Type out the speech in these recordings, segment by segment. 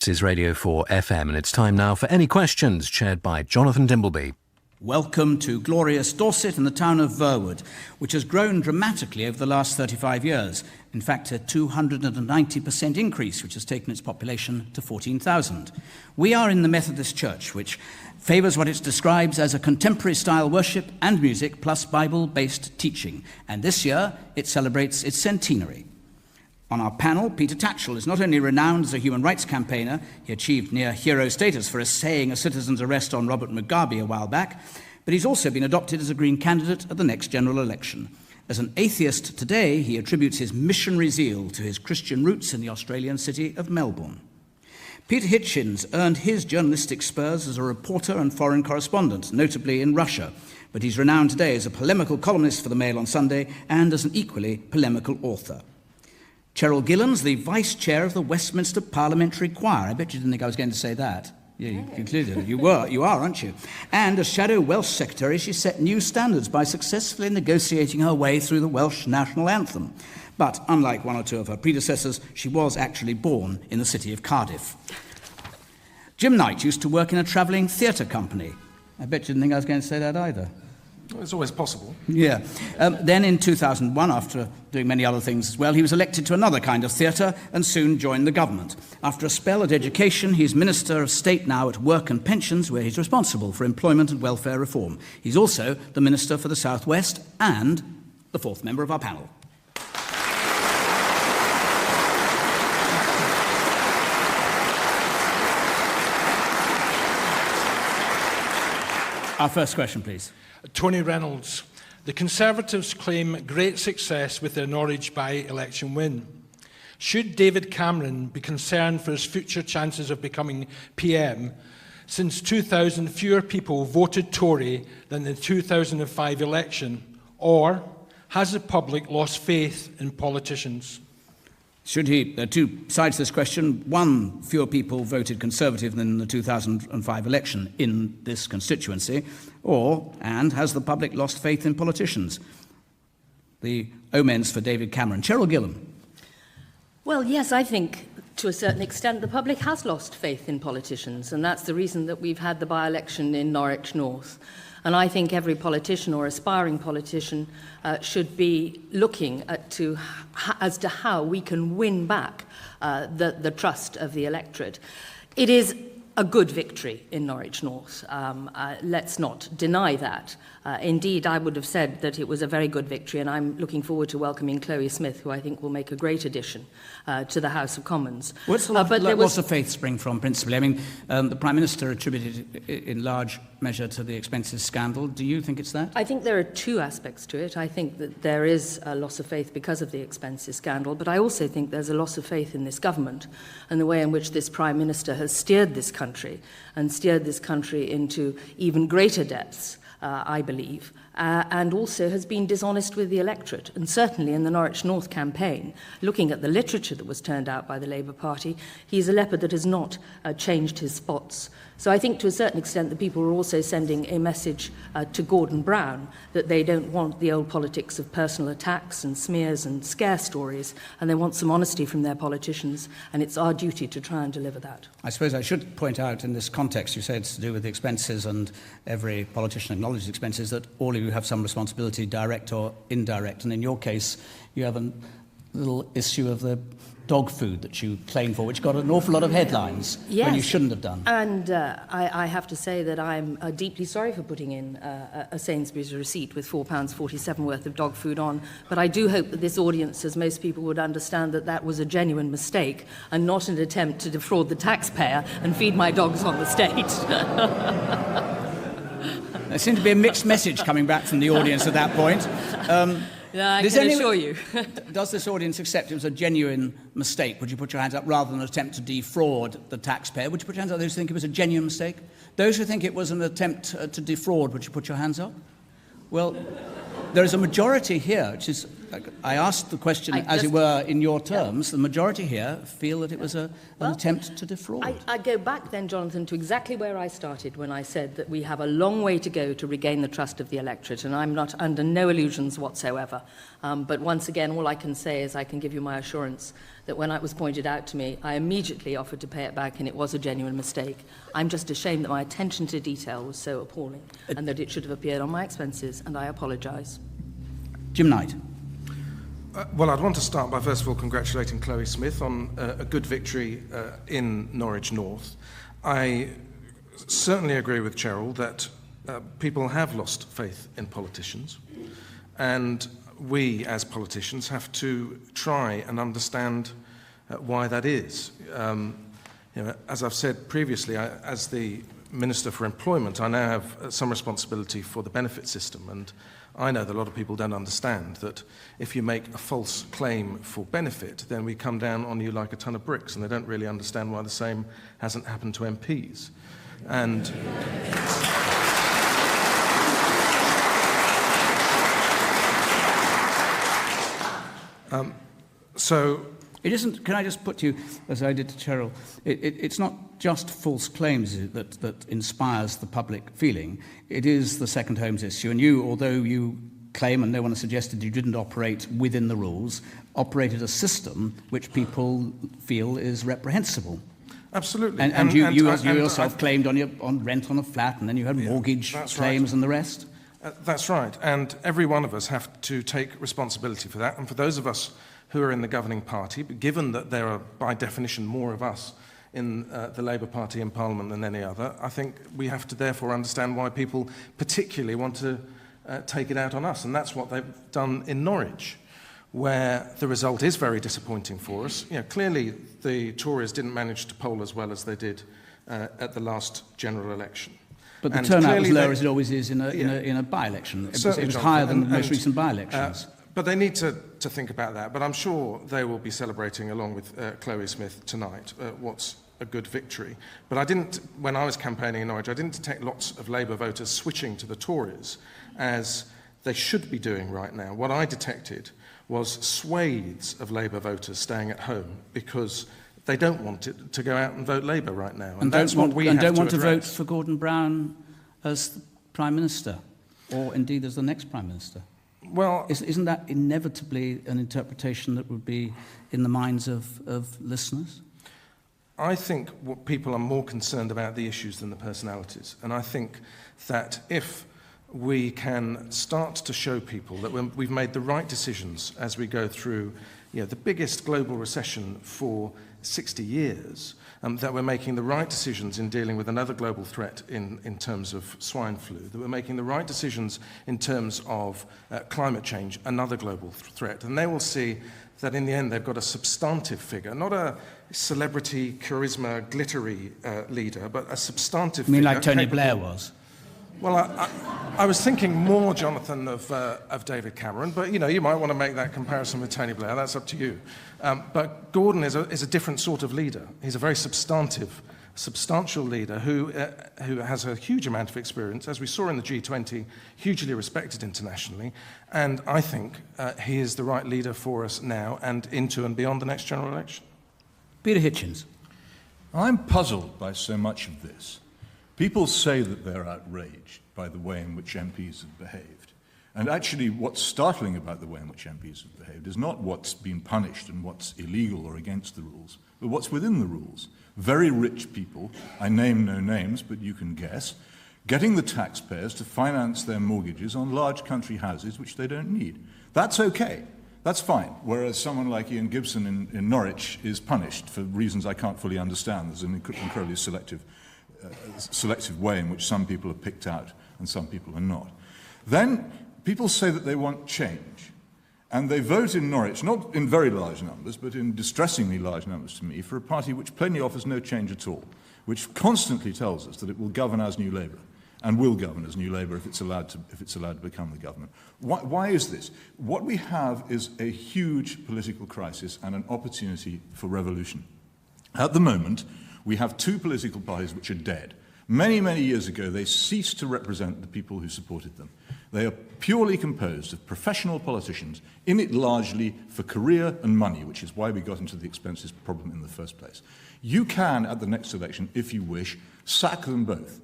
This is Radio 4 FM, and it's time now for Any Questions, chaired by Jonathan Dimbleby. Welcome to glorious Dorset and the town of Verwood, which has grown dramatically over the last 35 years. In fact, a 290% increase, which has taken its population to 14,000. We are in the Methodist Church, which favours what it describes as a contemporary-style worship and music plus Bible-based teaching. And this year, it celebrates its centenary. On our panel, Peter Tatchell is not only renowned as a human rights campaigner, he achieved near hero status for essaying a citizen's arrest on Robert Mugabe a while back, but he's also been adopted as a Green candidate at the next general election. As an atheist today, he attributes his missionary zeal to his Christian roots in the Australian city of Melbourne. Peter Hitchens earned his journalistic spurs as a reporter and foreign correspondent, notably in Russia, but he's renowned today as a polemical columnist for the Mail on Sunday and as an equally polemical author. Cheryl Gillan's the Vice Chair of the Westminster Parliamentary Choir. I bet you didn't think I was going to say that. You concluded. You are, aren't you? And as Shadow Welsh Secretary, she set new standards by successfully negotiating her way through the Welsh national anthem. But unlike one or two of her predecessors, she was actually born in the city of Cardiff. Jim Knight used to work in a travelling theatre company. I bet you didn't think I was going to say that either. Well, it's always possible. Yeah. Then in 2001, after doing many other things as well, he was elected to another kind of theatre and soon joined the government. After a spell at education, he's Minister of State now at Work and Pensions, where he's responsible for employment and welfare reform. He's also the Minister for the South West and the fourth member of our panel. Our first question, please. Tony Reynolds. The Conservatives claim great success with their Norwich by-election win. Should David Cameron be concerned for his future chances of becoming PM? Since 2000, fewer people voted Tory than the 2005 election. Or has the public lost faith in politicians? Should he? There are two sides to this question. One, fewer people voted Conservative than the 2005 election in this constituency. And has the public lost faith in politicians? The omens for David Cameron. Cheryl Gillan. Well, yes, I think to a certain extent the public has lost faith in politicians, and that's the reason that we've had the by-election in Norwich North. And I think every politician or aspiring politician should be looking as to how we can win back the trust of the electorate. It is a good victory in Norwich North. Let's not deny that. Indeed, I would have said that it was a very good victory, and I'm looking forward to welcoming Chloe Smith, who I think will make a great addition to the House of Commons. What's the faith spring from, principally? I mean, the Prime Minister attributed it in large measure to the expenses scandal. Do you think it's that? I think there are two aspects to it. I think that there is a loss of faith because of the expenses scandal, but I also think there's a loss of faith in this government and the way in which this Prime Minister has steered this country into even greater depths, I believe, and also has been dishonest with the electorate. And certainly in the Norwich North campaign, looking at the literature that was turned out by the Labour Party, he's a leopard that has not changed his spots. So I think to a certain extent the people are also sending a message to Gordon Brown that they don't want the old politics of personal attacks and smears and scare stories, and they want some honesty from their politicians, and it's our duty to try and deliver that. I suppose I should point out in this context, you say it's to do with the expenses, and every politician acknowledges expenses, that all of you have some responsibility, direct or indirect, and in your case you have a little issue of the dog food that you claim for, which got an awful lot of headlines when you shouldn't have done. And I have to say that I'm deeply sorry for putting in a Sainsbury's receipt with £4.47 worth of dog food on, but I do hope that this audience, as most people would understand, that that was a genuine mistake and not an attempt to defraud the taxpayer and feed my dogs on the state. There seemed to be a mixed message coming back from the audience at that point. I can assure you. Does this audience accept it was a genuine mistake? Would you put your hands up rather than an attempt to defraud the taxpayer? Would you put your hands up those who think it was a genuine mistake? Those who think it was an attempt to defraud, would you put your hands up? Well, there is a majority here, which is I asked the question, as it were, in your terms. The majority here feel that it was an attempt to defraud. I go back then, Jonathan, to exactly where I started when I said that we have a long way to go to regain the trust of the electorate, and I'm not under no illusions whatsoever. But once again, all I can say is I can give you my assurance that when it was pointed out to me, I immediately offered to pay it back, and it was a genuine mistake. I'm just ashamed that my attention to detail was so appalling and that it should have appeared on my expenses, and I apologise. Jim Knight. Well, I'd want to start by first of all congratulating Chloe Smith on a good victory in Norwich North. I certainly agree with Cheryl that people have lost faith in politicians, and we as politicians have to try and understand why that is. As I've said previously, as the Minister for Employment, I now have some responsibility for the benefit system, and I know that a lot of people don't understand that if you make a false claim for benefit, then we come down on you like a ton of bricks, and they don't really understand why the same hasn't happened to MPs. And so it isn't, can I just put to you, as I did to Cheryl, it's not just false claims that inspires the public feeling. It is the second homes issue. And you, although you claim, and no one has suggested you didn't operate within the rules, operated a system which people feel is reprehensible. Absolutely. And you yourself claimed on rent on a flat, and then you had mortgage claims and the rest. That's right. And every one of us have to take responsibility for that. And for those of us who are in the governing party, but given that there are, by definition, more of us in the Labour Party in Parliament than any other, I think we have to therefore understand why people particularly want to take it out on us. And that's what they've done in Norwich, where the result is very disappointing for us. Clearly the Tories didn't manage to poll as well as they did at the last general election. But the turnout was lower as it always is in a by-election. It was higher than the most recent by-elections. But they need to think about that. But I'm sure they will be celebrating along with Chloe Smith tonight what's a good victory. But I didn't, when I was campaigning in Norwich, I didn't detect lots of Labour voters switching to the Tories as they should be doing right now. What I detected was swathes of Labour voters staying at home because they don't want to go out and vote Labour right now. And that's what we have to address. And don't want to vote for Gordon Brown as the Prime Minister, or indeed as the next Prime Minister. Well, isn't that inevitably an interpretation that would be in the minds of listeners? I think what people are more concerned about the issues than the personalities. And I think that if we can start to show people that we've made the right decisions as we go through the biggest global recession for 60 years, that we're making the right decisions in dealing with another global threat in terms of swine flu, that we're making the right decisions in terms of climate change, another global threat. And they will see that in the end they've got a substantive figure, not a celebrity, charisma, glittery leader, but a substantive figure. You mean like Tony Blair was? Well, I was thinking more, Jonathan, of David Cameron, but you might want to make that comparison with Tony Blair. That's up to you. But Gordon is a different sort of leader. He's a very substantial leader who has a huge amount of experience, as we saw in the G20, hugely respected internationally. And I think he is the right leader for us now and into and beyond the next general election. Peter Hitchens. I'm puzzled by so much of this. People say that they're outraged by the way in which MPs have behaved. And actually, what's startling about the way in which MPs have behaved is not what's been punished and what's illegal or against the rules, but what's within the rules. Very rich people, I name no names, but you can guess, getting the taxpayers to finance their mortgages on large country houses which they don't need. That's okay. That's fine. Whereas someone like Ian Gibson in Norwich is punished for reasons I can't fully understand. There's an incredibly selective way in which some people are picked out and some people are not. Then people say that they want change. And they vote in Norwich, not in very large numbers, but in distressingly large numbers to me, for a party which plainly offers no change at all, which constantly tells us that it will govern as New Labour, and will govern as New Labour if it's allowed to become the government. Why is this? What we have is a huge political crisis and an opportunity for revolution. At the moment, we have two political parties which are dead. Many, many years ago, they ceased to represent the people who supported them. They are purely composed of professional politicians, in it largely for career and money, which is why we got into the expenses problem in the first place. You can, at the next election, if you wish, sack them both,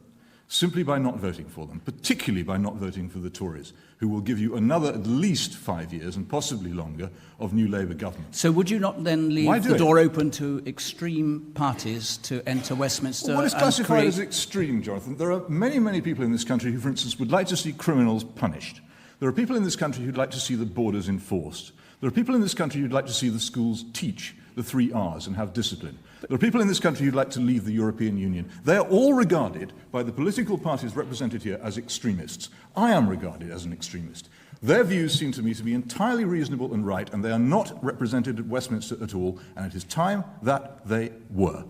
simply by not voting for them, particularly by not voting for the Tories, who will give you another at least 5 years, and possibly longer, of new Labour government. So would you not then leave the door open to extreme parties to enter Westminster? Well, what is classified as extreme, Jonathan? There are many, many people in this country who, for instance, would like to see criminals punished. There are people in this country who'd like to see the borders enforced. There are people in this country who'd like to see the schools teach the 3 R's and have discipline. There are people in this country who'd like to leave the European Union. They are all regarded by the political parties represented here as extremists. I am regarded as an extremist. Their views seem to me to be entirely reasonable and right, and they are not represented at Westminster at all, and it is time that they were.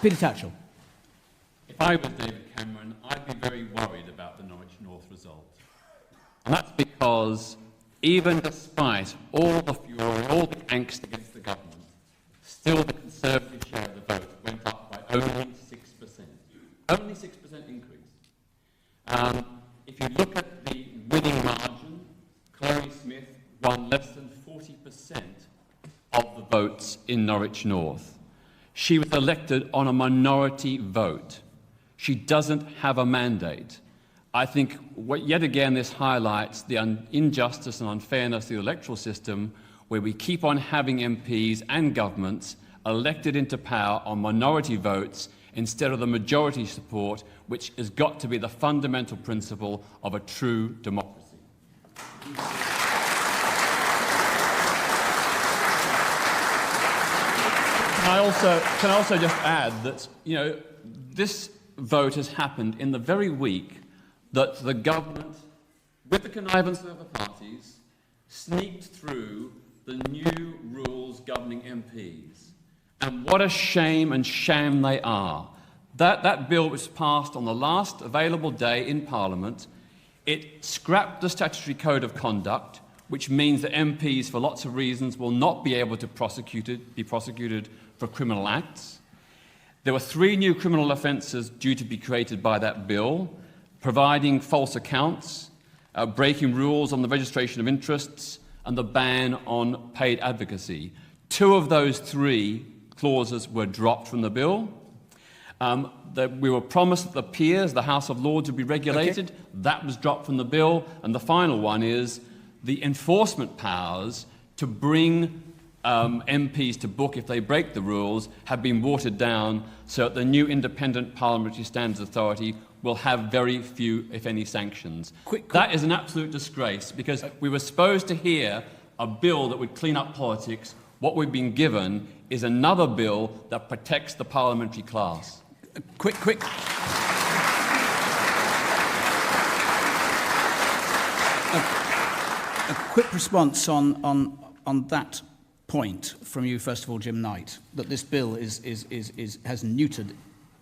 Peter Tatchell. If I were David Cameron, I'd be very worried about the Norwich North result. And that's because even despite all the furor, all the angst against the government, still the Conservative share of the vote went up by only 6%. Only 6% increase. If you look at the winning margin, Chloe Smith won less than 40% of the votes in Norwich North. She was elected on a minority vote. She doesn't have a mandate. I think, yet again, this highlights the injustice and unfairness of the electoral system, where we keep on having MPs and governments elected into power on minority votes instead of the majority support, which has got to be the fundamental principle of a true democracy. Can I also just add that, this vote has happened in the very week that the government, with the connivance of other parties, sneaked through the new rules governing MPs. And what a shame and sham they are. That bill was passed on the last available day in Parliament. It scrapped the statutory code of conduct, which means that MPs, for lots of reasons, will not be able to be prosecuted for criminal acts. There were 3 new criminal offences due to be created by that bill: providing false accounts, breaking rules on the registration of interests, and the ban on paid advocacy. 2 of those 3 clauses were dropped from the bill. We were promised that the peers, the House of Lords, would be regulated. Okay. That was dropped from the bill. And the final one is the enforcement powers to bring MPs to book if they break the rules have been watered down, so that the new Independent Parliamentary Standards Authority will have very few, if any, sanctions. That is an absolute disgrace, because we were supposed to hear a bill that would clean up politics. What we've been given is another bill that protects the parliamentary class. Quick response on that point from you, first of all, Jim Knight, that this bill has neutered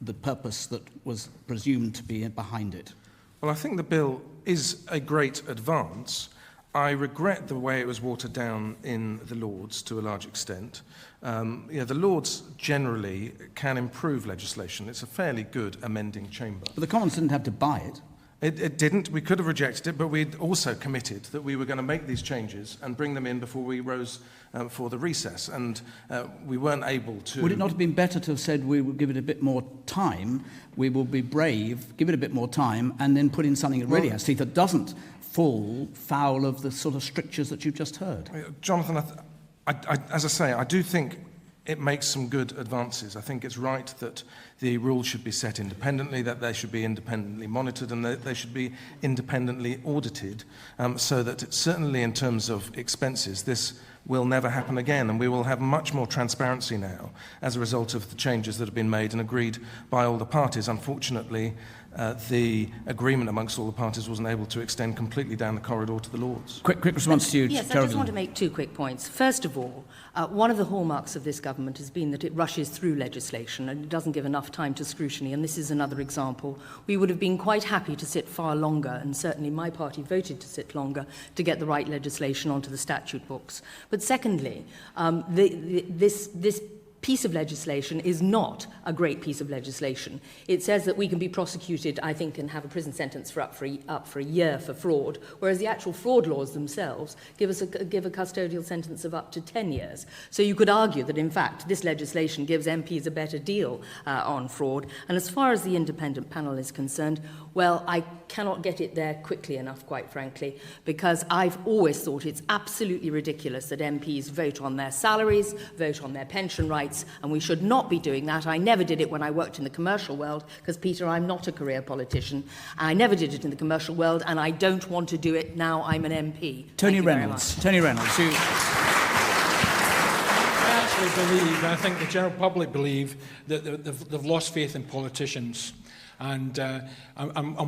the purpose that was presumed to be behind it. Well, I think the bill is a great advance. I regret the way it was watered down in the Lords to a large extent. The Lords generally can improve legislation. It's a fairly good amending chamber. But the Commons didn't have to buy it. It didn't. We could have rejected it, but we'd also committed that we were going to make these changes and bring them in before we rose for the recess, and we weren't able to. Would it not have been better to have said we will give it a bit more time, we will be brave, give it a bit more time, and then put in something that really has teeth, that doesn't fall foul of the sort of strictures that you've just heard? Jonathan, as I say, I do think it makes some good advances. I think it's right that the rules should be set independently, that they should be independently monitored, and that they should be independently audited, so that certainly in terms of expenses, this will never happen again, and we will have much more transparency now as a result of the changes that have been made and agreed by all the parties. Unfortunately, the agreement amongst all the parties wasn't able to extend completely down the corridor to the Lords. Quick response to you, Yes, I Cheryl. just want to make 2 quick points. First of all, one of the hallmarks of this government has been that it rushes through legislation and it doesn't give enough time to scrutiny, and this is another example. We would have been quite happy to sit far longer, and certainly my party voted to sit longer to get the right legislation onto the statute books. But secondly, this piece of legislation is not a great piece of legislation. It says that we can be prosecuted, I think, and have a prison sentence for up for a year for fraud, whereas the actual fraud laws themselves give a custodial sentence of up to 10 years. So you could argue that, in fact, this legislation gives MPs a better deal on fraud. And as far as the independent panel is concerned, well, I cannot get it there quickly enough, quite frankly, because I've always thought it's absolutely ridiculous that MPs vote on their salaries, vote on their pension rights, and we should not be doing that. I never did it when I worked in the commercial world, because, Peter, I'm not a career politician. I never did it in the commercial world, and I don't want to do it now I'm an MP. Tony Reynolds. Tony Reynolds, who... I actually believe, and I think the general public believe, that they've lost faith in politicians. And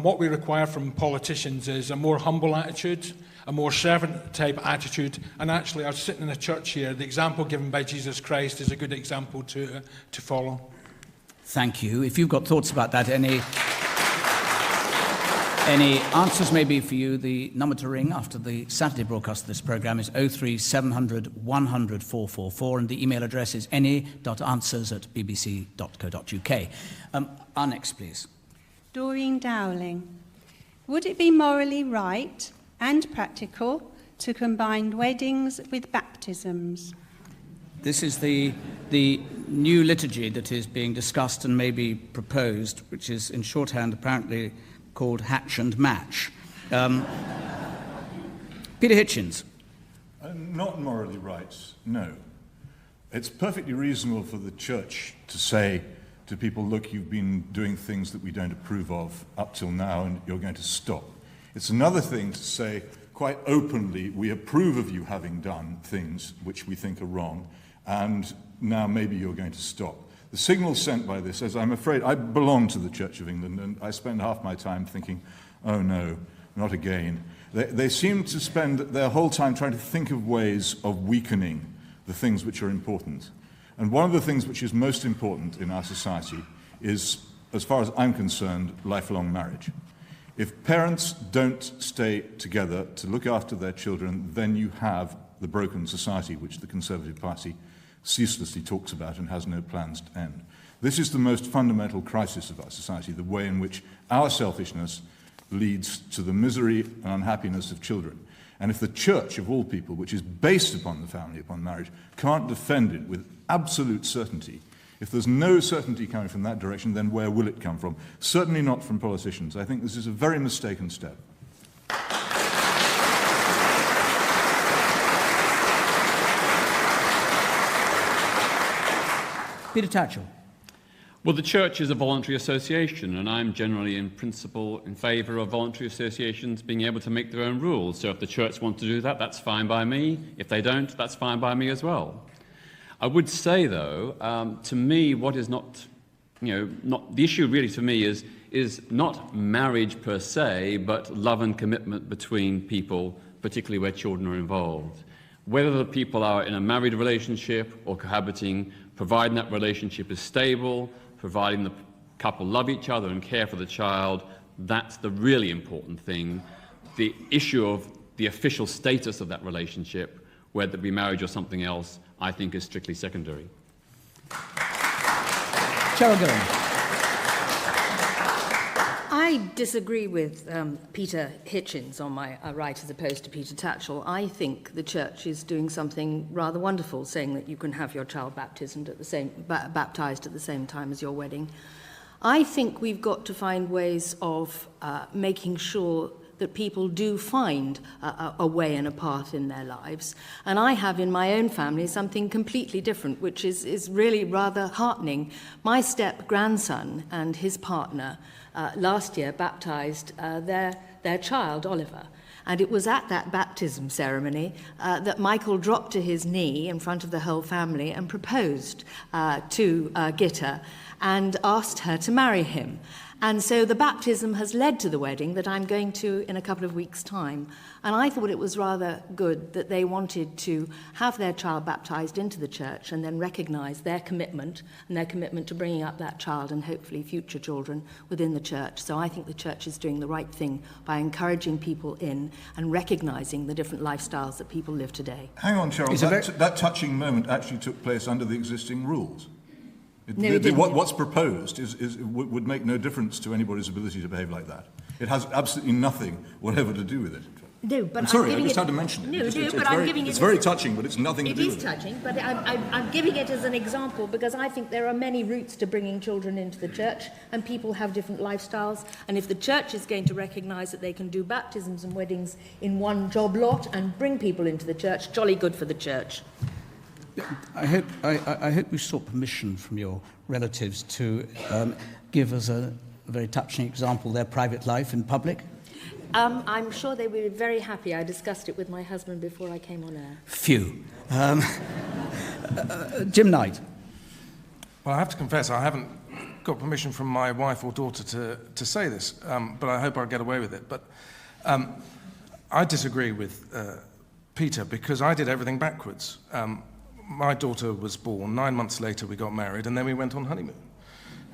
what we require from politicians is a more humble attitude, a more servant-type attitude. And actually, I was sitting in a church here. The example given by Jesus Christ is a good example to follow. Thank you. If you've got thoughts about that, any answers maybe for you, the number to ring after the Saturday broadcast of this programme is 03700 100 444, and the email address is any.answers@bbc.co.uk. Our next, please. Doreen Dowling. Would it be morally right and practical to combine weddings with baptisms? This is the new liturgy that is being discussed and maybe proposed, which is in shorthand apparently called Hatch and Match. Peter Hitchens. Not morally right, no. It's perfectly reasonable for the church to say to people, look, you've been doing things that we don't approve of up till now, and you're going to stop. It's another thing to say quite openly, we approve of you having done things which we think are wrong, and now maybe you're going to stop. The signal sent by this, as I'm afraid, I belong to the Church of England, and I spend half my time thinking, oh no, not again. They seem to spend their whole time trying to think of ways of weakening the things which are important. And one of the things which is most important in our society is, as far as I'm concerned, lifelong marriage. If parents don't stay together to look after their children, then you have the broken society which the Conservative Party ceaselessly talks about and has no plans to end. This is the most fundamental crisis of our society, the way in which our selfishness leads to the misery and unhappiness of children. And if the church, of all people, which is based upon the family, upon marriage, can't defend it with absolute certainty, if there's no certainty coming from that direction, then where will it come from? Certainly not from politicians. I think this is a very mistaken step. Peter Tatchell. Well, the church is a voluntary association, and I'm generally in principle in favour of voluntary associations being able to make their own rules. So if the church wants to do that, that's fine by me. If they don't, that's fine by me as well. I would say, though, to me, what is not the issue really to me is not marriage per se, but love and commitment between people, particularly where children are involved. Whether the people are in a married relationship or cohabiting, providing that relationship is stable, providing the couple love each other and care for the child, that's the really important thing. The issue of the official status of that relationship, whether it be marriage or something else, I think is strictly secondary. Cheryl Gillan. I disagree with Peter Hitchens on my right as opposed to Peter Tatchell. I think the church is doing something rather wonderful, saying that you can have your child baptized at the same time as your wedding. I think we've got to find ways of making sure that people do find a way and a path in their lives. And I have in my own family something completely different, which is really rather heartening. My step-grandson and his partner last year baptized their child, Oliver. And it was at that baptism ceremony that Michael dropped to his knee in front of the whole family and proposed to Gitta and asked her to marry him. And so the baptism has led to the wedding that I'm going to in a couple of weeks' time. And I thought it was rather good that they wanted to have their child baptized into the church and then recognize their commitment and their commitment to bringing up that child and hopefully future children within the church. So I think the church is doing the right thing by encouraging people in and recognizing the different lifestyles that people live today. Hang on, Cheryl. That touching moment actually took place under the existing rules. What's proposed would make no difference to anybody's ability to behave like that. It has absolutely nothing whatever to do with it. No, but I'm sorry, I just had to mention it. It's very touching, but it's nothing to do with it. It is touching, but I'm giving it as an example because I think there are many routes to bringing children into the church, and people have different lifestyles. And if the church is going to recognise that they can do baptisms and weddings in one job lot and bring people into the church, jolly good for the church. I hope you sought permission from your relatives to give us a very touching example of their private life in public. I'm sure they will be very happy. I discussed it with my husband before I came on air. Phew. Jim Knight. Well, I have to confess, I haven't got permission from my wife or daughter to say this, but I hope I'll get away with it. But I disagree with Peter because I did everything backwards. My daughter was born, 9 months later we got married, and then we went on honeymoon.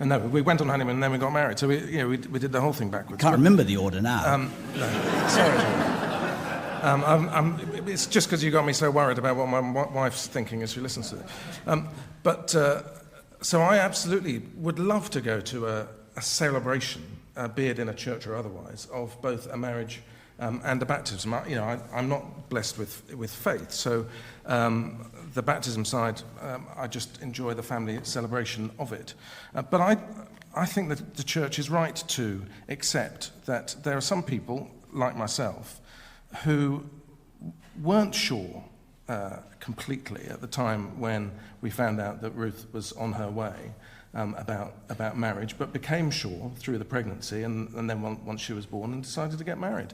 And no, we went on honeymoon and then we got married. So we did the whole thing backwards. Can't remember the order now. No, sorry. It's just because you got me so worried about what my wife's thinking as she listens to it. So I absolutely would love to go to a celebration, be it in a church or otherwise, of both a marriage and a baptism. I'm not blessed with faith, so the baptism side, I just enjoy the family celebration of it. But I think that the church is right to accept that there are some people, like myself, who weren't sure completely at the time when we found out that Ruth was on her way about marriage, but became sure through the pregnancy and then once she was born and decided to get married.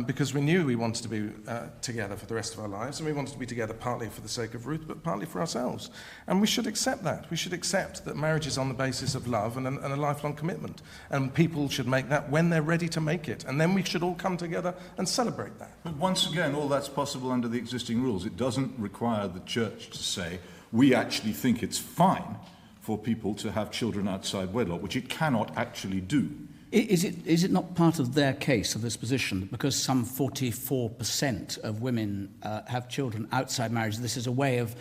Because we knew we wanted to be together for the rest of our lives, and we wanted to be together partly for the sake of Ruth, but partly for ourselves. And we should accept that. We should accept that marriage is on the basis of love and a lifelong commitment. And people should make that when they're ready to make it. And then we should all come together and celebrate that. But once again, all that's possible under the existing rules. It doesn't require the church to say, we actually think it's fine for people to have children outside wedlock, which it cannot actually do. Is it not part of their case, of this position, that because some 44% of women have children outside marriage, this is a way of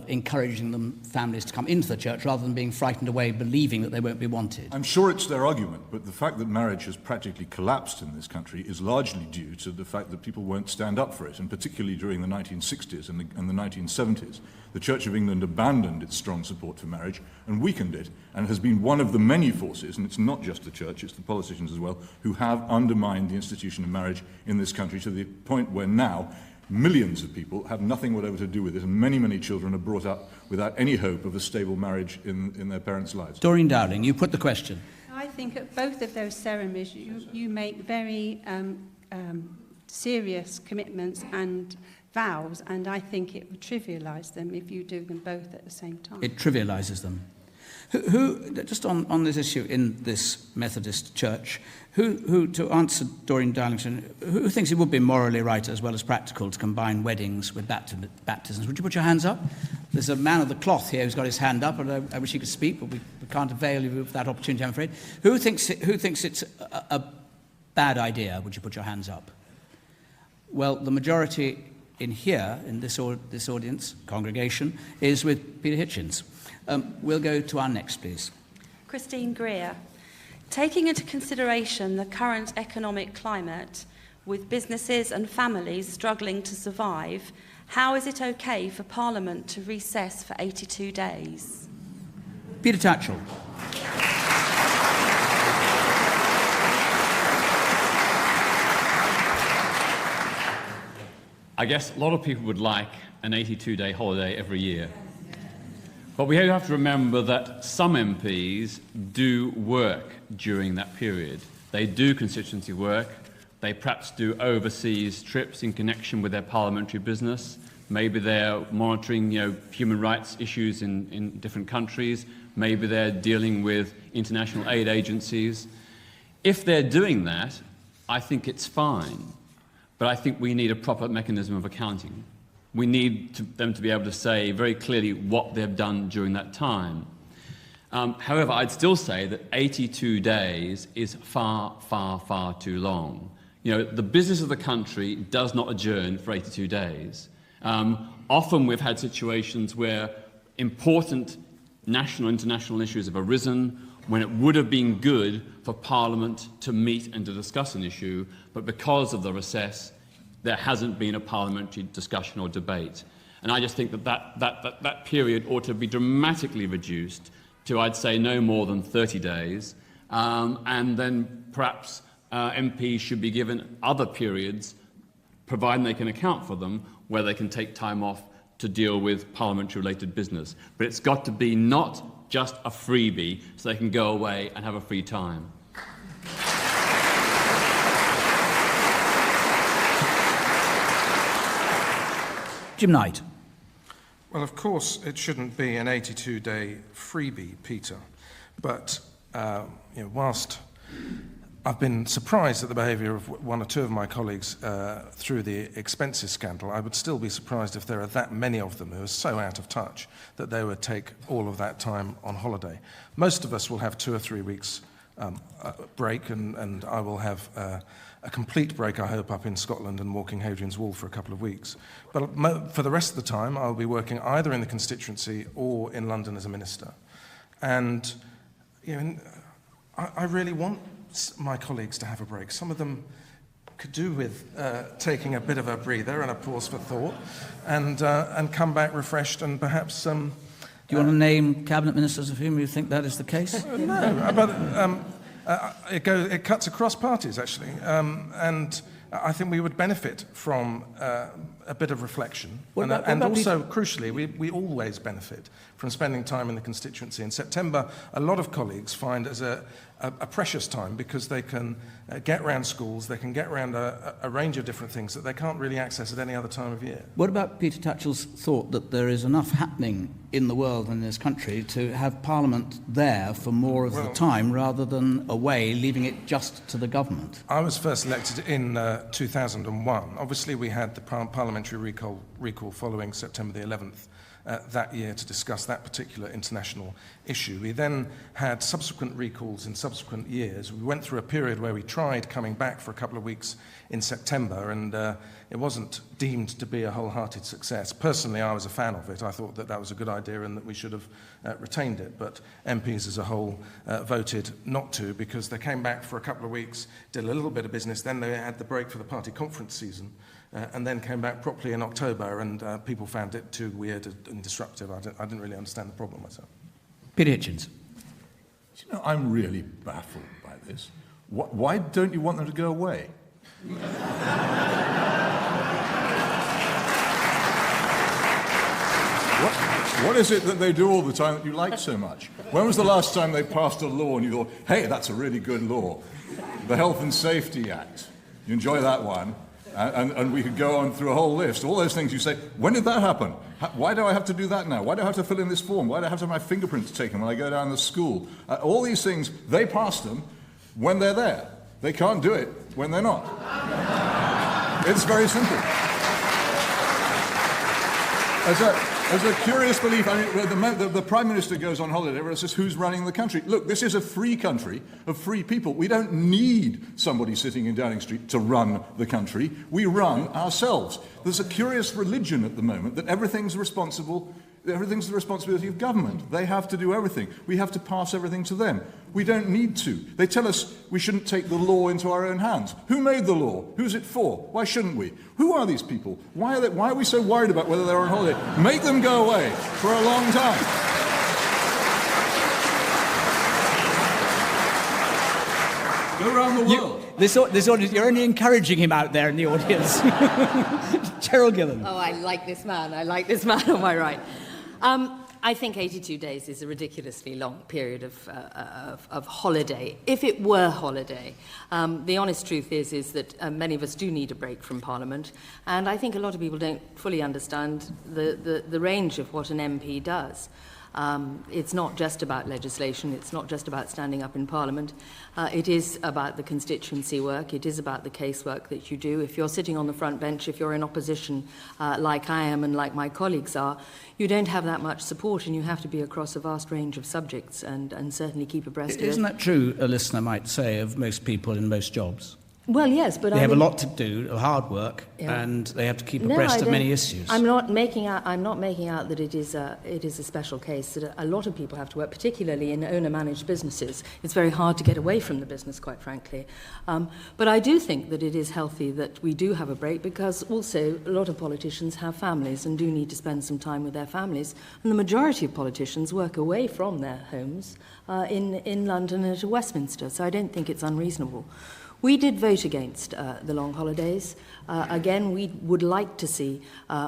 encouraging families to come into the church rather than being frightened away, believing that they won't be wanted? I'm sure it's their argument, but the fact that marriage has practically collapsed in this country is largely due to the fact that people won't stand up for it, and particularly during the 1960s and the 1970s. The Church of England abandoned its strong support for marriage and weakened it, and has been one of the many forces, and it's not just the church, it's the politicians as well, who have undermined the institution of marriage in this country to the point where now millions of people have nothing whatever to do with it, and many, many children are brought up without any hope of a stable marriage in their parents' lives. Doreen Dowling, you put the question. I think at both of those ceremonies you make very serious commitments and vows, and I think it would trivialise them if you do them both at the same time. It trivialises them. Who just on this issue in this Methodist church, who to answer Doreen Darlington, who thinks it would be morally right as well as practical to combine weddings with baptisms? Would you put your hands up? There's a man of the cloth here who's got his hand up, and I wish he could speak, but we can't avail you of that opportunity, I'm afraid. Who thinks it's a bad idea? Would you put your hands up? Well, the majority in here, in this audience, congregation, is with Peter Hitchens. We'll go to our next, please. Christine Greer. Taking into consideration the current economic climate, with businesses and families struggling to survive, how is it okay for Parliament to recess for 82 days? Peter Tatchell. I guess a lot of people would like an 82-day holiday every year. But we have to remember that some MPs do work during that period. They do constituency work. They perhaps do overseas trips in connection with their parliamentary business. Maybe they're monitoring, human rights issues in different countries. Maybe they're dealing with international aid agencies. If they're doing that, I think it's fine. But I think we need a proper mechanism of accounting. We need them to be able to say very clearly what they've done during that time. However, I'd still say that 82 days is far, far, far too long. You know, the business of the country does not adjourn for 82 days. Often we've had situations where important national and international issues have arisen when it would have been good for Parliament to meet and to discuss an issue, but because of the recess, there hasn't been a parliamentary discussion or debate. And I just think that period ought to be dramatically reduced to, I'd say, no more than 30 days, and then perhaps MPs should be given other periods, providing they can account for them, where they can take time off to deal with parliamentary-related business. But it's got to be not just a freebie, so they can go away and have a free time. Jim Knight. Well, of course, it shouldn't be an 82-day freebie, Peter. But whilst I've been surprised at the behaviour of one or two of my colleagues through the expenses scandal, I would still be surprised if there are that many of them who are so out of touch that they would take all of that time on holiday. Most of us will have 2 or 3 weeks break, and I will have a complete break, I hope, up in Scotland and walking Hadrian's Wall for a couple of weeks. But for the rest of the time, I'll be working either in the constituency or in London as a minister. And I really want my colleagues to have a break. Some of them could do with taking a bit of a breather and a pause for thought, and come back refreshed and perhaps some. Do you want to name cabinet ministers of whom you think that is the case? No, but it cuts across parties, actually, and I think we would benefit from a bit of reflection. And also, crucially, we always benefit from spending time in the constituency. In September, a lot of colleagues find as a precious time because they can get around schools, they can get around a range of different things that they can't really access at any other time of year. What about Peter Tatchell's thought that there is enough happening in the world and in this country to have Parliament there for more of the time rather than away, leaving it just to the government? I was first elected in 2001. Obviously, we had the parliamentary recall following September the 11th that year to discuss that particular international issue. We then had subsequent recalls in subsequent years. We went through a period where we tried coming back for a couple of weeks in September, and it wasn't deemed to be a wholehearted success. Personally, I was a fan of it. I thought that was a good idea and that we should have retained it, but MPs as a whole voted not to, because they came back for a couple of weeks, did a little bit of business, then they had the break for the party conference season, and then came back properly in October, and people found it too weird and disruptive. I didn't really understand the problem myself. Peter Hitchens. I'm really baffled by this. Why don't you want them to go away? What is it that they do all the time that you like so much? When was the last time they passed a law and you thought, hey, that's a really good law? The Health and Safety Act. You enjoy that one. And we could go on through a whole list. All those things you say, when did that happen? Why do I have to do that now? Why do I have to fill in this form? Why do I have to have my fingerprints taken when I go down to school? All these things, they pass them when they're there. They can't do it when they're not. It's very simple. As a curious belief, I mean, the Prime Minister goes on holiday, everyone says, who's running the country? Look, this is a free country of free people. We don't need somebody sitting in Downing Street to run the country. We run ourselves. There's a curious religion at the moment that everything's the responsibility of government. They have to do everything. We have to pass everything to them. We don't need to. They tell us we shouldn't take the law into our own hands. Who made the law? Who's it for? Why shouldn't we? Who are these people? Why are we so worried about whether they're on holiday? Make them go away for a long time. Go around the world. This audience, you're only encouraging him out there in the audience. Cheryl Gillan. Oh, I like this man. I like this man on my right. I think 82 days is a ridiculously long period of holiday. If it were holiday, the honest truth is that many of us do need a break from Parliament, and I think a lot of people don't fully understand the range of what an MP does. It's not just about legislation, it's not just about standing up in Parliament. It is about the constituency work, it is about the casework that you do. If you're sitting on the front bench, if you're in opposition like I am and like my colleagues are, you don't have that much support, and you have to be across a vast range of subjects and certainly keep abreast of it. Isn't that true, a listener might say, of most people in most jobs? Well, yes, but they have a lot to do, hard work, and they have to keep abreast of many issues. I'm not making out that it is a special case. That a lot of people have to work, particularly in owner-managed businesses. It's very hard to get away from the business, quite frankly. But I do think that it is healthy that we do have a break, because also a lot of politicians have families and do need to spend some time with their families. And the majority of politicians work away from their homes in London and at Westminster. So I don't think it's unreasonable. We did vote against the long holidays. Again, we would like to see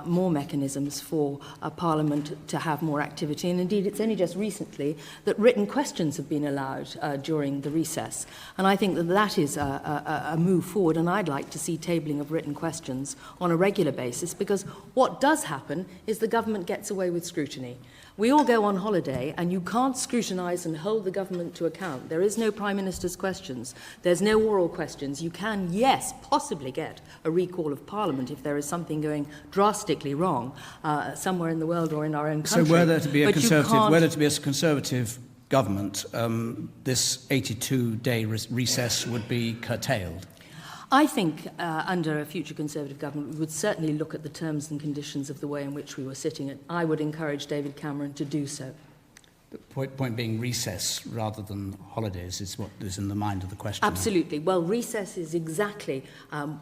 more mechanisms for Parliament to have more activity. And indeed, it's only just recently that written questions have been allowed during the recess. And I think that that is a move forward. And I'd like to see tabling of written questions on a regular basis, because what does happen is the government gets away with scrutiny. We all go on holiday, and you can't scrutinise and hold the government to account. There is no Prime Minister's questions. There's no oral questions. You can, yes, possibly get a recall of Parliament if there is something going drastically wrong somewhere in the world or in our own country. So were there to be a Conservative government, this 82-day recess would be curtailed? I think under a future Conservative government, we would certainly look at the terms and conditions of the way in which we were sitting. And I would encourage David Cameron to do so. The point being recess rather than holidays is what is in the mind of the question. Absolutely. Well, recess is exactly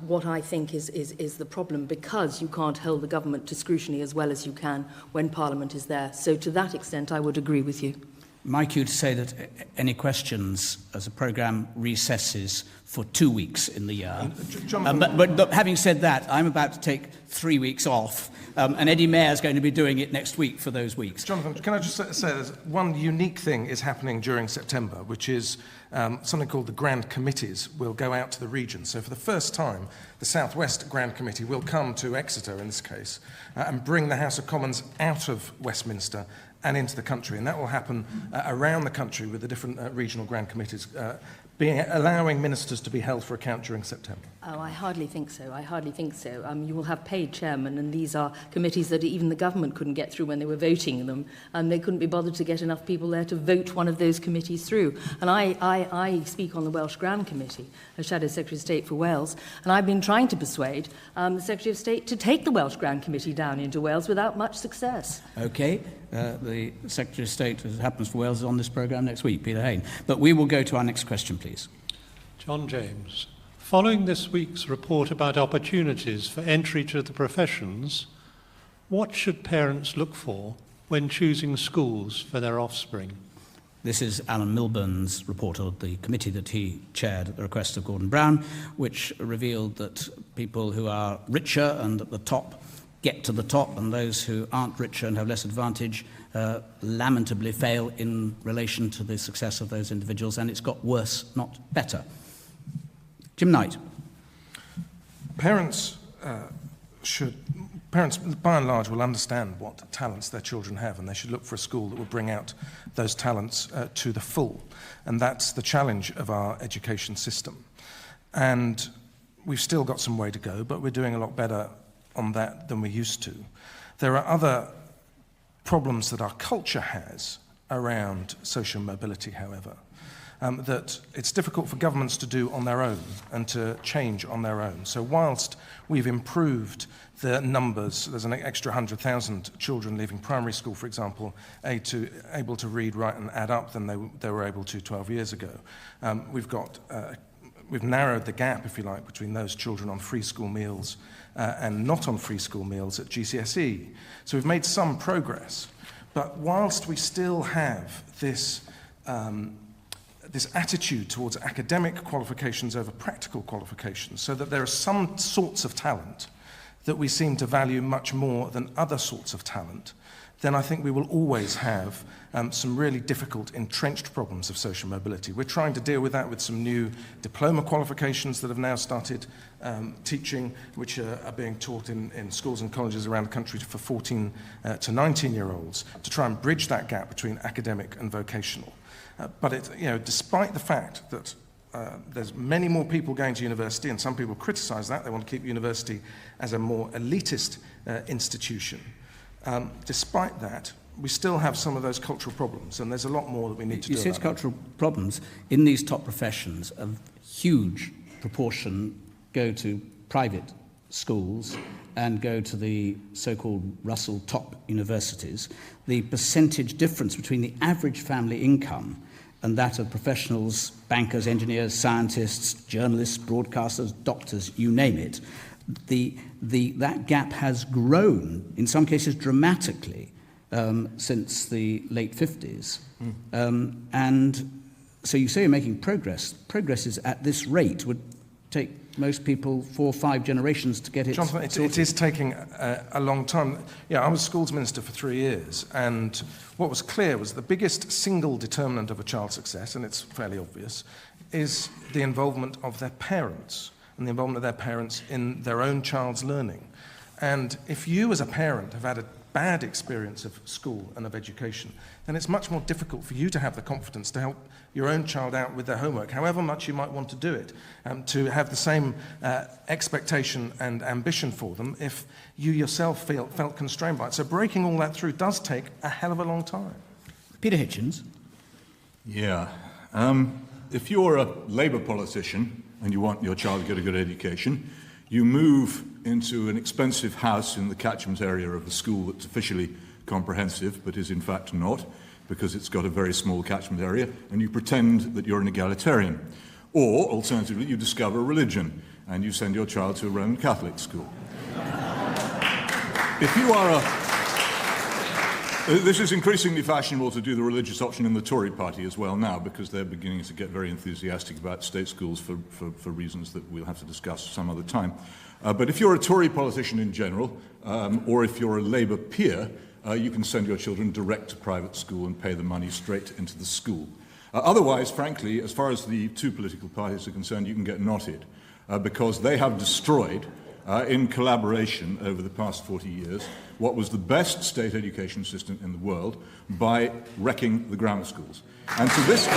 what I think is the problem, because you can't hold the government to scrutiny as well as you can when Parliament is there. So to that extent, I would agree with you. My cue to say that any questions as a programme recesses for 2 weeks in the year. But having said that, I'm about to take 3 weeks off, and Eddie Mayer is going to be doing it next week for those weeks. Jonathan, can I just say there's one unique thing is happening during September, which is something called the Grand Committees will go out to the region. So for the first time, the South West Grand Committee will come to Exeter, in this case, and bring the House of Commons out of Westminster and into the country. And that will happen around the country with the different regional Grand Committees allowing ministers to be held for account during September. Oh, I hardly think so. You will have paid chairmen, and these are committees that even the government couldn't get through when they were voting them, and they couldn't be bothered to get enough people there to vote one of those committees through. And I speak on the Welsh Grand Committee as Shadow Secretary of State for Wales, and I've been trying to persuade the Secretary of State to take the Welsh Grand Committee down into Wales without much success. OK. The Secretary of State, as it happens for Wales, is on this programme next week, Peter Hitchens. But we will go to our next question, please. John James. Following this week's report about opportunities for entry to the professions, what should parents look for when choosing schools for their offspring? This is Alan Milburn's report of the committee that he chaired at the request of Gordon Brown, which revealed that people who are richer and at the top get to the top, and those who aren't richer and have less advantage lamentably fail in relation to the success of those individuals, and it's got worse, not better. Jim Knight. Parents by and large will understand what talents their children have, and they should look for a school that will bring out those talents to the full. And that's the challenge of our education system. And we've still got some way to go, but we're doing a lot better on that than we used to. There are other problems that our culture has around social mobility, however, that it's difficult for governments to do on their own and to change on their own. So whilst we've improved the numbers, there's an extra 100,000 children leaving primary school, for example, able to read, write and add up than they were able to 12 years ago. We've narrowed the gap, if you like, between those children on free school meals and not on free school meals at GCSE. So we've made some progress. But whilst we still have this attitude towards academic qualifications over practical qualifications, so that there are some sorts of talent that we seem to value much more than other sorts of talent, then I think we will always have some really difficult, entrenched problems of social mobility. We're trying to deal with that with some new diploma qualifications that have now started teaching, which are being taught in schools and colleges around the country for 14 to 19-year-olds, to try and bridge that gap between academic and vocational. But despite the fact that there's many more people going to university, and some people criticise that, they want to keep university as a more elitist institution. Despite that, we still have some of those cultural problems, and there's a lot more that we need to do. You say it's cultural problems. In these top professions, a huge proportion go to private schools and go to the so-called Russell top universities. The percentage difference between the average family income and that of professionals, bankers, engineers, scientists, journalists, broadcasters, doctors, you name it, that gap has grown, in some cases dramatically, since the late 50s. And so you say you're making progress. Progress is at this rate would take most people 4 or 5 generations to get it. Jonathan, it is taking a long time. Yeah, I was schools minister for 3 years, and what was clear was the biggest single determinant of a child's success, and it's fairly obvious, is the involvement of their parents, and the involvement of their parents in their own child's learning. And if you as a parent have had a bad experience of school and of education, then it's much more difficult for you to have the confidence to help your own child out with their homework, however much you might want to do it, to have the same expectation and ambition for them if you yourself felt constrained by it. So breaking all that through does take a hell of a long time. Peter Hitchens. Yeah. If you're a Labour politician and you want your child to get a good education, you move into an expensive house in the catchment area of a school that's officially comprehensive but is in fact not, because it's got a very small catchment area, and you pretend that you're an egalitarian. Or, alternatively, you discover religion and you send your child to a Roman Catholic school. If you are this is increasingly fashionable to do the religious option in the Tory party as well now, because they're beginning to get very enthusiastic about state schools for reasons that we'll have to discuss some other time. But if you're a Tory politician in general, or if you're a Labour peer, you can send your children direct to private school and pay the money straight into the school. Otherwise, frankly, as far as the two political parties are concerned, you can get knotted, because they have destroyed, in collaboration over the past 40 years, what was the best state education system in the world by wrecking the grammar schools. And to this day,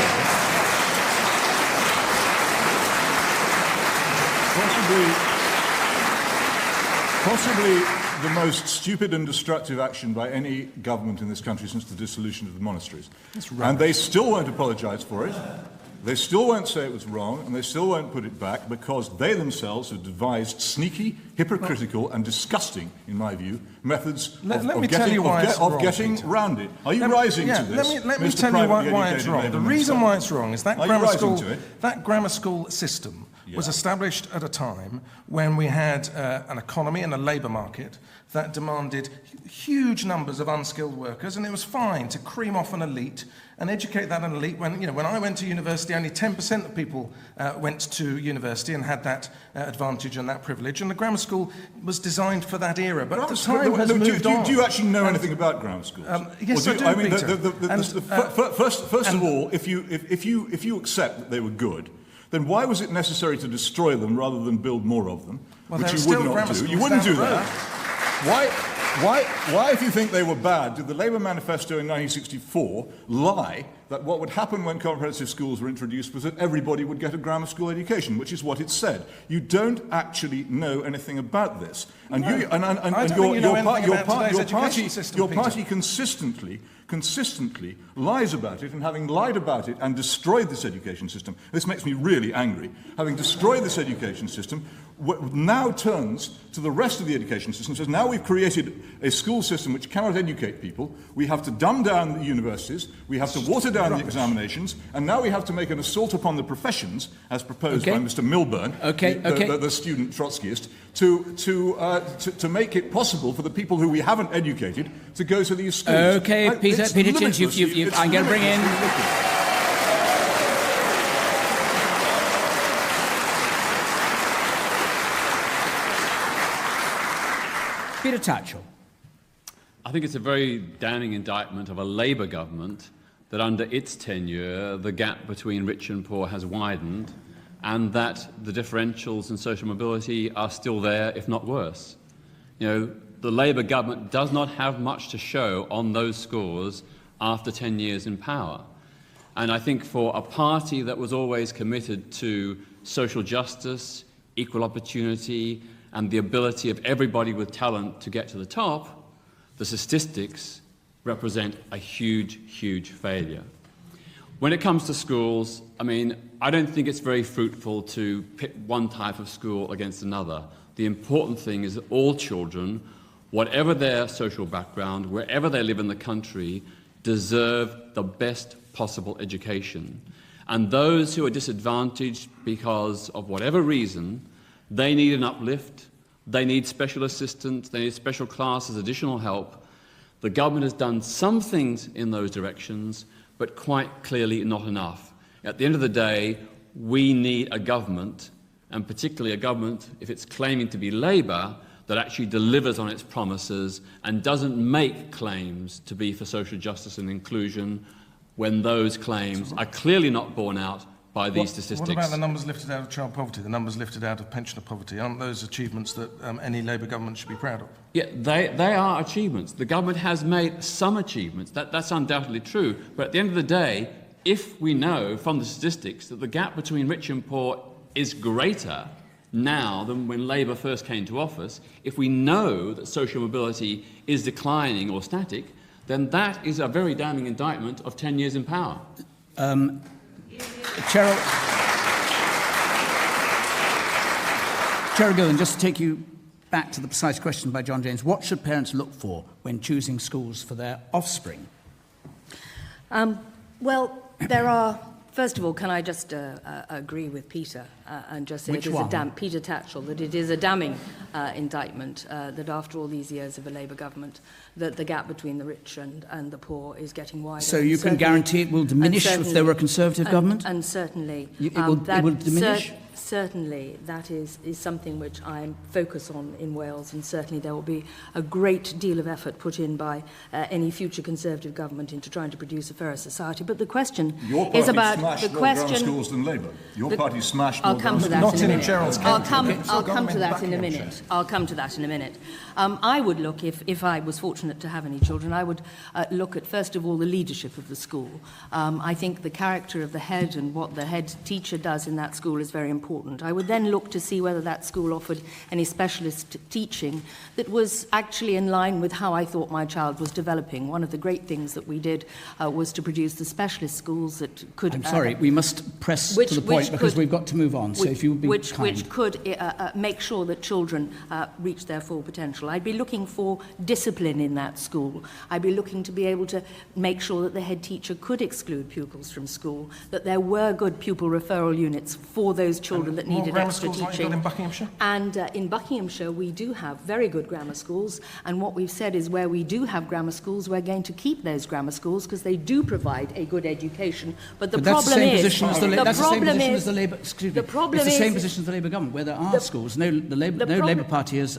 possibly the most stupid and destructive action by any government in this country since the dissolution of the monasteries. And they still won't apologise for it. They still won't say it was wrong, and they still won't put it back, because they themselves have devised sneaky, hypocritical and disgusting, in my view, methods of getting round it. Are you rising to this? Let me tell you why it's wrong. The reason why it's wrong is that grammar school system was established at a time when we had an economy and a labour market that demanded huge numbers of unskilled workers, and it was fine to cream off an elite and educate that elite. When I went to university, only 10% of people went to university and had that advantage and that privilege, and the grammar school was designed for that era. But the time has moved on. Do you actually know anything about grammar schools? Yes, I do, Peter. First of all, if you accept that they were good, then why was it necessary to destroy them rather than build more of them? Well, which you would not do. You wouldn't do that. Why, if you think they were bad, did the Labour manifesto in 1964 lie that what would happen when comprehensive schools were introduced was that everybody would get a grammar school education, which is what it said? You don't actually know anything about this. And your party consistently lies about it, and having lied about it and destroyed this education system, this makes me really angry, having destroyed this education system, now turns to the rest of the education system and says, now we've created a school system which cannot educate people, we have to dumb down the universities, we have to water down the examinations, and now we have to make an assault upon the professions, as proposed by Mr. Milburn, the student Trotskyist, to make it possible for the people who we haven't educated to go to these schools. Okay, Peter Hitchens, I'm going to bring in... Peter Tatchell. I think it's a very damning indictment of a Labour government that under its tenure the gap between rich and poor has widened, and that the differentials in social mobility are still there, if not worse. You know, the Labour government does not have much to show on those scores after 10 years in power. And I think for a party that was always committed to social justice, equal opportunity, and the ability of everybody with talent to get to the top, the statistics represent a huge, huge failure. When it comes to schools, I mean, I don't think it's very fruitful to pit one type of school against another. The important thing is that all children, whatever their social background, wherever they live in the country, deserve the best possible education. And those who are disadvantaged because of whatever reason, they need an uplift, they need special assistance, they need special classes, additional help. The government has done some things in those directions, but quite clearly not enough. At the end of the day, we need a government, and particularly a government, if it's claiming to be Labour, that actually delivers on its promises and doesn't make claims to be for social justice and inclusion when those claims are clearly not borne out by these statistics. What about the numbers lifted out of child poverty, the numbers lifted out of pensioner poverty? Aren't those achievements that any Labour government should be proud of? Yeah, they are achievements. The government has made some achievements. That's undoubtedly true. But at the end of the day, if we know from the statistics that the gap between rich and poor is greater now than when Labour first came to office, if we know that social mobility is declining or static, then that is a very damning indictment of 10 years in power. Cheryl Gillan, just to take you back to the precise question by John James, what should parents look for when choosing schools for their offspring? Well, there are... First of all, can I just agree with Peter and just say Which it is one? Peter Tatchell, that it is a damning indictment that after all these years of a Labour government, that the gap between the rich and the poor is getting wider. So you can guarantee it will diminish if there were a Conservative government? And certainly... It will diminish? Certainly, that is something which I focus on in Wales, and certainly there will be a great deal of effort put in by any future Conservative government into trying to produce a fairer society. But the question is about the question. More schools than Labour. Your party smashed more I'll come to grammar that schools. in a minute. Cheryl's I'll county. come to that in a minute. I'll come to that in a minute. I would look, if I was fortunate to have any children, I would look at, first of all, the leadership of the school. I think the character of the head and what the head teacher does in that school is very important. I would then look to see whether that school offered any specialist teaching that was actually in line with how I thought my child was developing. One of the great things that we did was to produce the specialist schools that could... I'm sorry, we must press to the point because we've got to move on, so if you would be kind. Which could make sure that children reach their full potential. I'd be looking for discipline in that school. I'd be looking to be able to make sure that the head teacher could exclude pupils from school, that there were good pupil referral units for those children that needed extra teaching. Like you've got in Buckinghamshire? And in Buckinghamshire, we do have very good grammar schools, and what we've said is where we do have grammar schools, we're going to keep those grammar schools because they do provide a good education. But the problem is... That's the same position as the Labour... Excuse me. It's the same position as the Labour government, where there are schools. No Labour Party has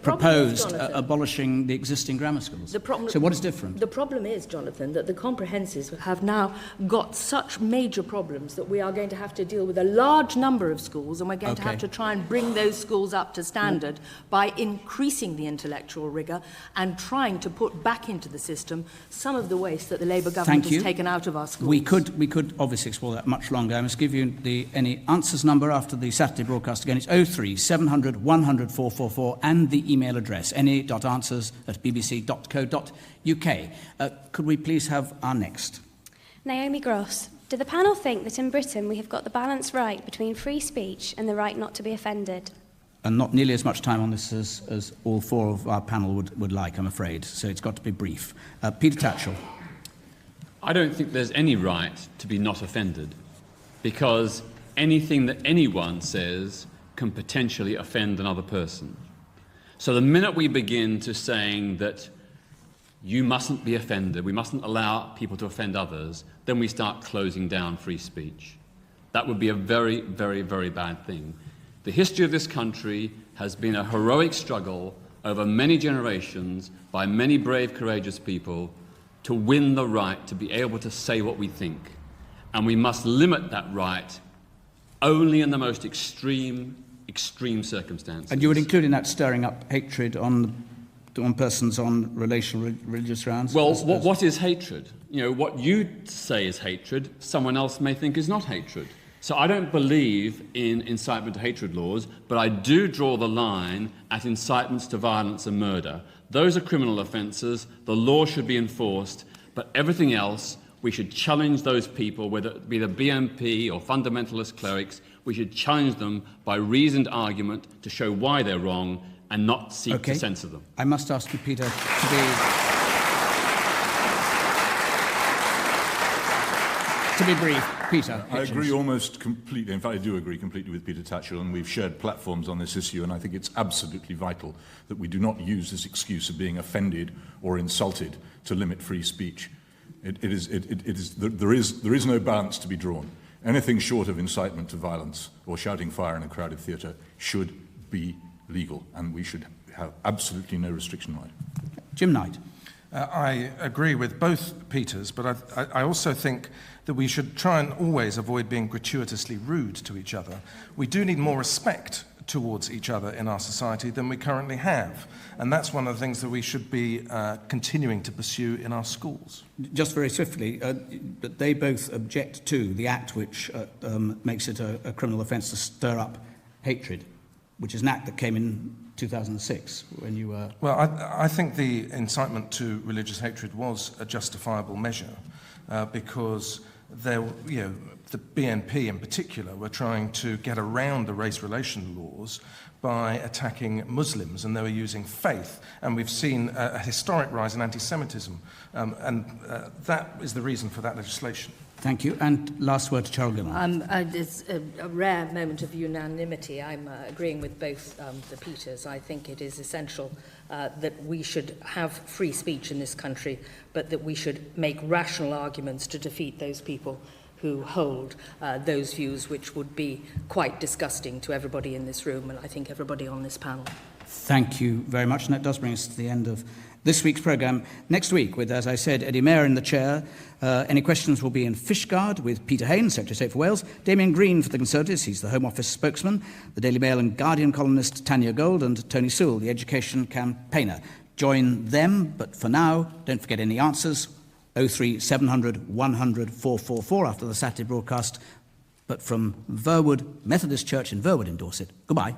proposed abolishing the existing grammar schools. So what is different? The problem is, Jonathan, that the comprehensives have now got such major problems that we are going to have to deal with a large number of schools, and we're going to have to try and bring those schools up to standard by increasing the intellectual rigour and trying to put back into the system some of the waste that the Labour government has taken out of our schools. We could obviously explore that much longer. I must give you any answers number after the Saturday broadcast. Again, it's 03 700 100 444 and the email address any.answers@bbc.co.uk. Could we please have our next? Naomi Gross. Do the panel think that in Britain we have got the balance right between free speech and the right not to be offended? And not nearly as much time on this as all four of our panel would like, I'm afraid. So it's got to be brief. Peter Tatchell. I don't think there's any right to be not offended, because anything that anyone says can potentially offend another person. So the minute we begin to saying that you mustn't be offended, we mustn't allow people to offend others, then we start closing down free speech. That would be a very, very, very bad thing. The history of this country has been a heroic struggle over many generations by many brave, courageous people to win the right to be able to say what we think. And we must limit that right only in the most extreme circumstances. And you would include in that stirring up hatred on persons on religious grounds? Well, what is hatred? What you say is hatred, someone else may think is not hatred. So I don't believe in incitement to hatred laws, but I do draw the line at incitements to violence and murder. Those are criminal offences. The law should be enforced, but everything else, we should challenge those people, whether it be the BNP or fundamentalist clerics. We should challenge them by reasoned argument to show why they're wrong and not seek to censor them. I must ask you, Peter, to be brief. Peter Hitchens. I agree almost completely. In fact, I do agree completely with Peter Tatchell, and we've shared platforms on this issue, and I think it's absolutely vital that we do not use this excuse of being offended or insulted to limit free speech. There is no balance to be drawn. Anything short of incitement to violence or shouting fire in a crowded theatre should be legal, and we should have absolutely no restriction on it. Jim Knight. I agree with both Peters, but I also think that we should try and always avoid being gratuitously rude to each other. We do need more respect towards each other in our society than we currently have. And that's one of the things that we should be continuing to pursue in our schools. Just very swiftly, but they both object to the act which makes it a criminal offence to stir up hatred, which is an act that came in 2006 when you were... Well, I think the incitement to religious hatred was a justifiable measure because there, the BNP in particular were trying to get around the race relation laws by attacking Muslims, and they were using faith. And we've seen a historic rise in anti-Semitism, and that is the reason for that legislation. Thank you. And last word to Cheryl Gillan. It's a rare moment of unanimity. I'm agreeing with both the Peters. I think it is essential that we should have free speech in this country, but that we should make rational arguments to defeat those people who hold those views, which would be quite disgusting to everybody in this room, and I think everybody on this panel. Thank you very much, and that does bring us to the end of this week's programme. Next week, with, as I said, Eddie Mair in the chair, Any Questions will be in Fishguard with Peter Hain, Secretary of State for Wales, Damien Green for the Conservatives, he's the Home Office spokesman, the Daily Mail and Guardian columnist Tanya Gold, and Tony Sewell, the education campaigner. Join them, but for now, don't forget any answers. 03 700 100 444 after the Saturday broadcast. But from Verwood Methodist Church in Verwood in Dorset, goodbye.